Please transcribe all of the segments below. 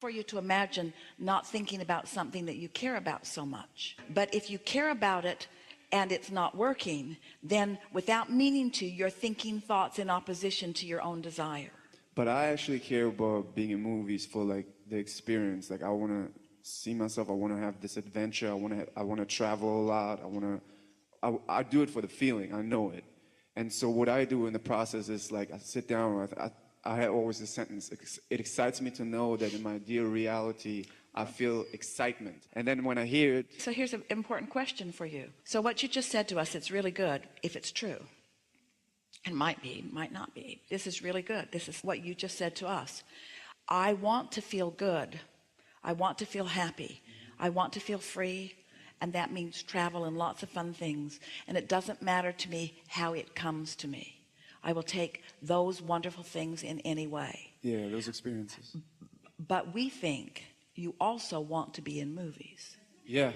For you to imagine not thinking about something that you care about so much. But if you care about it and it's not working, then without meaning to, you're thinking thoughts in opposition to your own desire. But I actually care about being in movies for like the experience. Like I want to see myself. I want to have this adventure. I want to travel a lot. I do it for the feeling. I know it. And so what I do in the process is like I sit down. I have always a sentence. It excites me to know that in my dear reality, I feel excitement. And then when I hear it. So here's an important question for you. So what you just said to us, it's really good if it's true. It might be, might not be. This is really good. This is what you just said to us. I want to feel good. I want to feel happy. I want to feel free. And that means travel and lots of fun things. And it doesn't matter to me how it comes to me. I will take those wonderful things in any way. Yeah, those experiences. But we think you also want to be in movies. Yeah,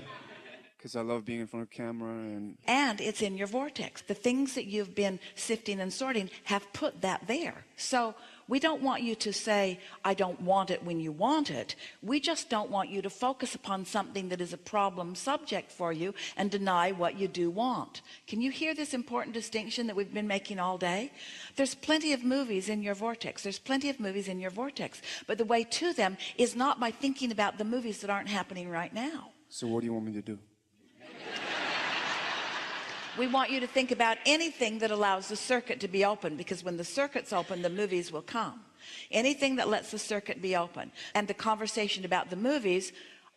because I love being in front of camera. And it's in your vortex. The things that you've been sifting and sorting have put that there. So we don't want you to say, I don't want it when you want it. We just don't want you to focus upon something that is a problem subject for you and deny what you do want. Can you hear this important distinction that we've been making all day? There's plenty of movies in your vortex. There's plenty of movies in your vortex. But the way to them is not by thinking about the movies that aren't happening right now. So what do you want me to do? We want you to think about anything that allows the circuit to be open, because when the circuit's open, the movies will come. Anything that lets the circuit be open. And the conversation about the movies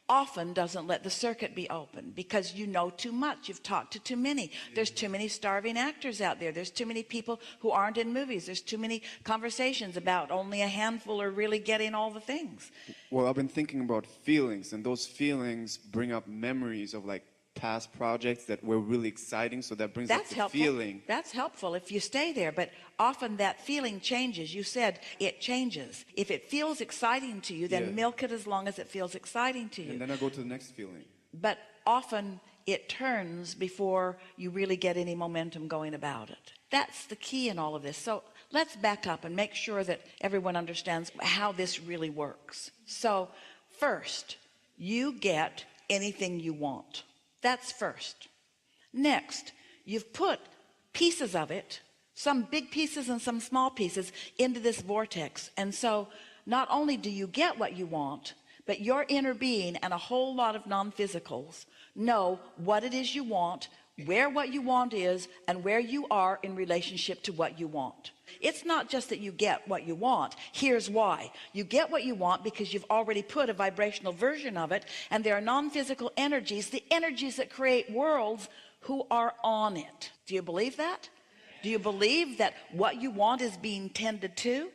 often doesn't let the circuit be open because you know too much. You've talked to too many. There's too many starving actors out there. There's too many people who aren't in movies. There's too many conversations about only a handful are really getting all the things. Well, I've been thinking about feelings, and those feelings bring up memories of like past projects that were really exciting, so that brings up the feeling. That's helpful if you stay there, but often that feeling changes. You said it changes. If it feels exciting to you, then milk it as long as it feels exciting to you. And then I go to the next feeling. But often it turns before you really get any momentum going about it. That's the key in all of this. So let's back up and make sure that everyone understands how this really works. So first, you get anything you want. That's first. Next, you've put pieces of it, some big pieces and some small pieces, into this vortex. And so not only do you get what you want, but your inner being and a whole lot of non-physicals know what it is you want, where what you want is, and where you are in relationship to what you want. It's not just that you get what you want. Here's why. You get what you want because you've already put a vibrational version of it, and there are non-physical energies, the energies that create worlds, who are on it. Do you believe that? Do you believe that what you want is being tended to?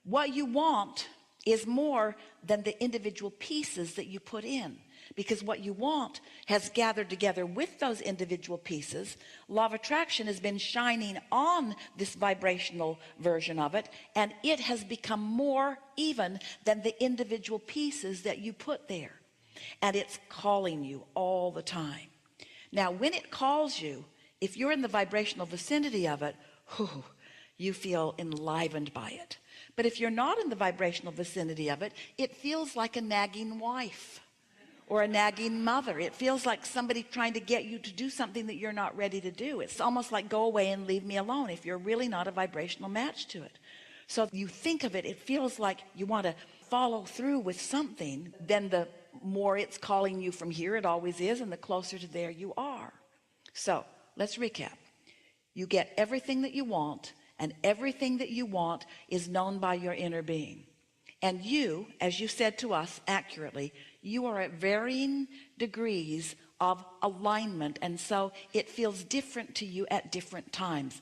What you want is more than the individual pieces that you put in, because what you want has gathered together with those individual pieces. Law of attraction has been shining on this vibrational version of it, and it has become more even than the individual pieces that you put there, and it's calling you all the time. Now when it calls you, if you're in the vibrational vicinity of it, you feel enlivened by it. But if you're not in the vibrational vicinity of it, it feels like a nagging wife or a nagging mother. It feels like somebody trying to get you to do something that you're not ready to do. It's almost like go away and leave me alone if you're really not a vibrational match to it. So if you think of it, it feels like you want to follow through with something. Then the more it's calling you from here, it always is, and the closer to there you are. So let's recap. You get everything that you want, and everything that you want is known by your inner being. And you, as you said to us accurately, you are at varying degrees of alignment, and so it feels different to you at different times.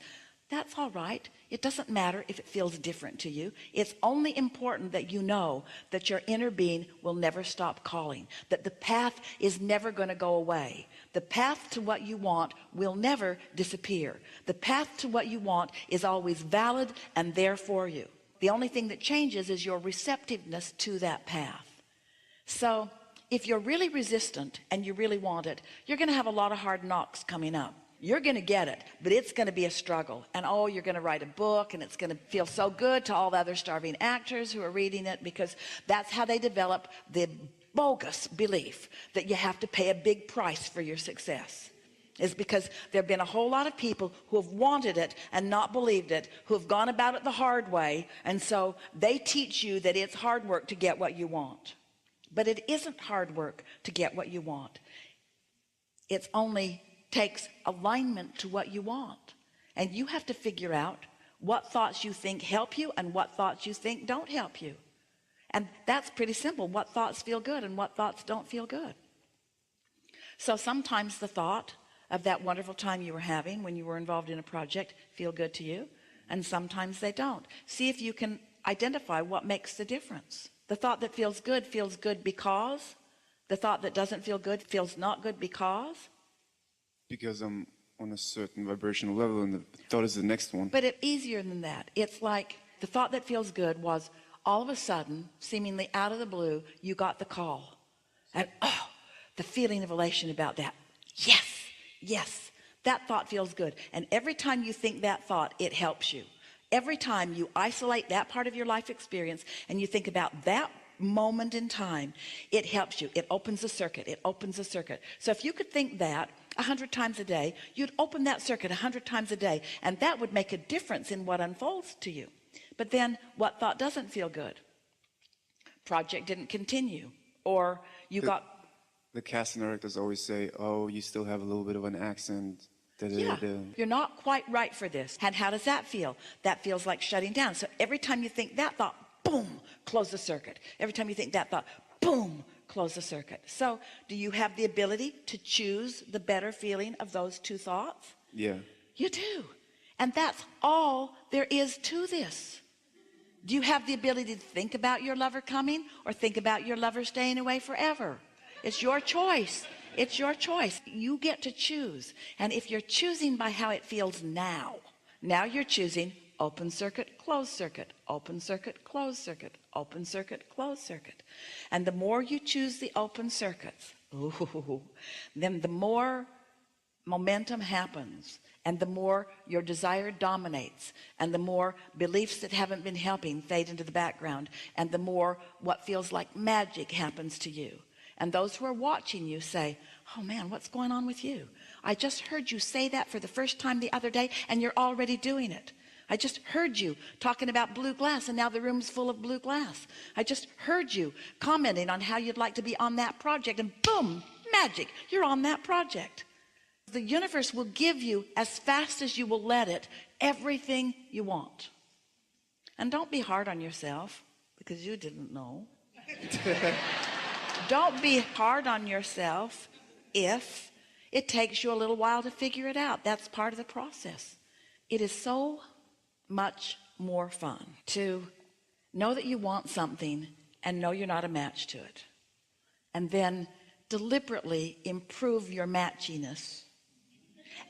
That's all right. It doesn't matter if it feels different to you. It's only important that you know that your inner being will never stop calling, that the path is never going to go away. The path to what you want will never disappear. The path to what you want is always valid and there for you. The only thing that changes is your receptiveness to that path. So if you're really resistant and you really want it, you're going to have a lot of hard knocks coming up. you're going to get it, but it's going to be a struggle. And oh, you're going to write a book, and it's going to feel so good to all the other starving actors who are reading it, because that's how they develop the bogus belief that you have to pay a big price for your success. Is because there have been a whole lot of people who have wanted it and not believed it, who have gone about it the hard way, and so they teach you that it's hard work to get what you want. But it isn't hard work to get what you want. It only takes alignment to what you want, and you have to figure out what thoughts you think help you and what thoughts you think don't help you. And that's pretty simple. What thoughts feel good and what thoughts don't feel good. So sometimes the thought of that wonderful time you were having when you were involved in a project feel good to you, and sometimes they don't. See if you can identify what makes the difference. The thought that feels good because the thought that doesn't feel good feels not good because I'm on a certain vibrational level, and the thought is the next one. But it's easier than that. It's like the thought that feels good was all of a sudden, seemingly out of the blue, you got the call, and oh, the feeling of elation about that. Yes, that thought feels good. And every time you think that thought, it helps you. Every time you isolate that part of your life experience and you think about that moment in time, it helps you. It opens a circuit. It opens a circuit. So if you could think that 100 times a day, you'd open that circuit 100 times a day, and that would make a difference in what unfolds to you. But then what thought doesn't feel good? Project didn't continue, or you got... The casting directors always say, oh, you still have a little bit of an accent. Yeah, you're not quite right for this. And how does that feel? That feels like shutting down. So every time you think that thought, boom, close the circuit. Every time you think that thought, boom, close the circuit. So do you have the ability to choose the better feeling of those two thoughts? Yeah. You do. And that's all there is to this. Do you have the ability to think about your lover coming or think about your lover staying away forever? It's your choice. It's your choice. You get to choose. And if you're choosing by how it feels now you're choosing open circuit, closed circuit, open circuit, closed circuit, open circuit, closed circuit. And the more you choose the open circuits, then the more momentum happens, and the more your desire dominates, and the more beliefs that haven't been helping fade into the background, and the more what feels like magic happens to you. And those who are watching you say, oh man, what's going on with you? I just heard you say that for the first time the other day, and you're already doing it. I just heard you talking about blue glass, and now the room's full of blue glass. I just heard you commenting on how you'd like to be on that project, and boom, magic, you're on that project. The universe will give you, as fast as you will let it, everything you want. And don't be hard on yourself, because you didn't know. Don't be hard on yourself if it takes you a little while to figure it out. That's part of the process. It is so much more fun to know that you want something and know you're not a match to it, and then deliberately improve your matchiness,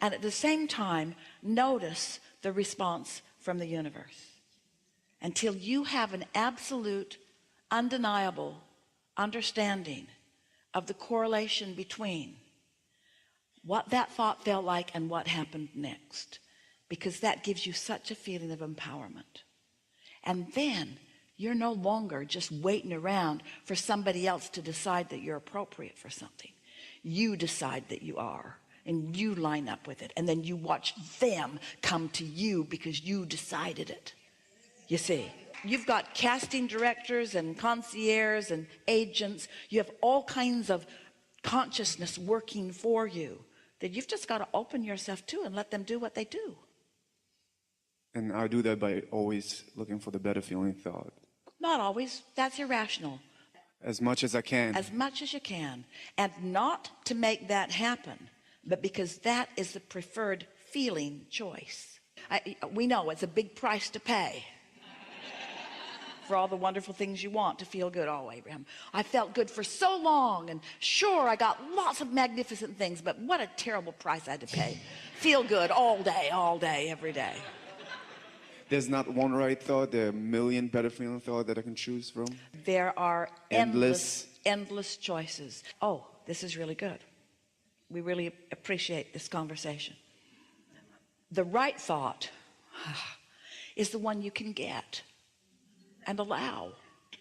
and at the same time notice the response from the universe until you have an absolute, undeniable understanding of the correlation between what that thought felt like and what happened next, because that gives you such a feeling of empowerment. And then you're no longer just waiting around for somebody else to decide that you're appropriate for something. You decide that you are, and you line up with it, and then you watch them come to you because you decided it. You see, you've got casting directors and concierges and agents. You have all kinds of consciousness working for you that you've just got to open yourself to and let them do what they do. And I do that by always looking for the better feeling thought. Not always. That's irrational. As much as I can. As much as you can. And not to make that happen, but because that is the preferred feeling choice. We know it's a big price to pay for all the wonderful things you want to feel good. Oh, Abraham, I felt good for so long, and sure, I got lots of magnificent things, but what a terrible price I had to pay. Feel good all day, every day. There's not one right thought. There are a million better feeling thoughts that I can choose from. There are endless choices. Oh, this is really good. We really appreciate this conversation. The right thought is the one you can get and allow.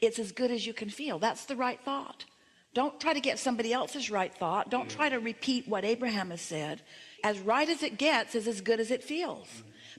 It's as good as you can feel. That's the right thought. Don't try to get somebody else's right thought. Don't try to repeat what Abraham has said. As right as it gets is as good as it feels.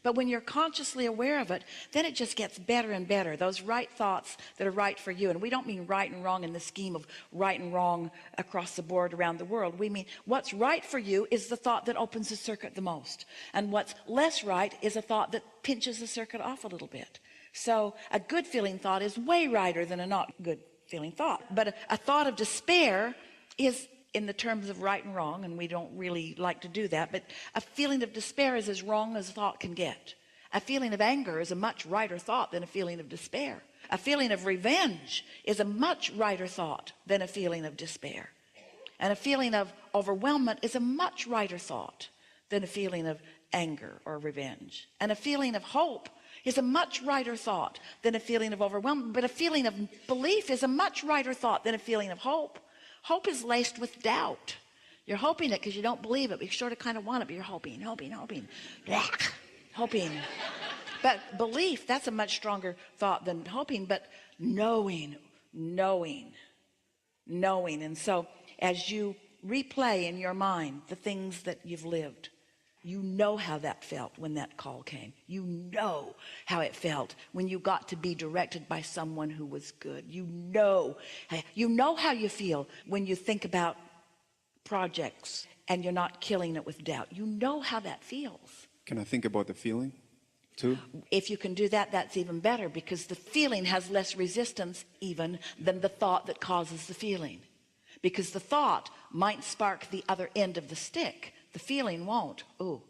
But when you're consciously aware of it, then it just gets better and better. Those right thoughts that are right for you. And we don't mean right and wrong in the scheme of right and wrong across the board around the world. We mean what's right for you is the thought that opens the circuit the most. And what's less right is a thought that pinches the circuit off a little bit. So a good feeling thought is way righter than a not good feeling thought. But a thought of despair is in the terms of right and wrong, and we don't really like to do that, but a feeling of despair is as wrong as a thought can get. A feeling of anger is a much righter thought than a feeling of despair. A feeling of revenge is a much righter thought than a feeling of despair. And a feeling of overwhelmment is a much righter thought than a feeling of anger or revenge. And a feeling of hope is a much righter thought than a feeling of overwhelmment. But a feeling of belief is a much righter thought than a feeling of hope. Hope is laced with doubt. You're hoping it because you don't believe it, but you sort of kind of want it, but you're hoping. But belief, that's a much stronger thought than hoping. But knowing. And so as you replay in your mind the things that you've lived, you know how that felt when that call came. You know how it felt when you got to be directed by someone who was good. You know how you feel when you think about projects and you're not killing it with doubt. You know how that feels. Can I think about the feeling too? If you can do that, that's even better, because the feeling has less resistance even than the thought that causes the feeling. Because the thought might spark the other end of the stick. The feeling won't. Oh,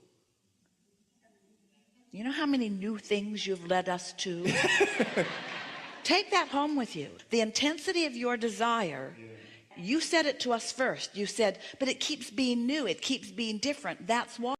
you know how many new things you've led us to? Take that home with you. The intensity of your desire, you said it to us first. You said, but it keeps being new. It keeps being different. That's why.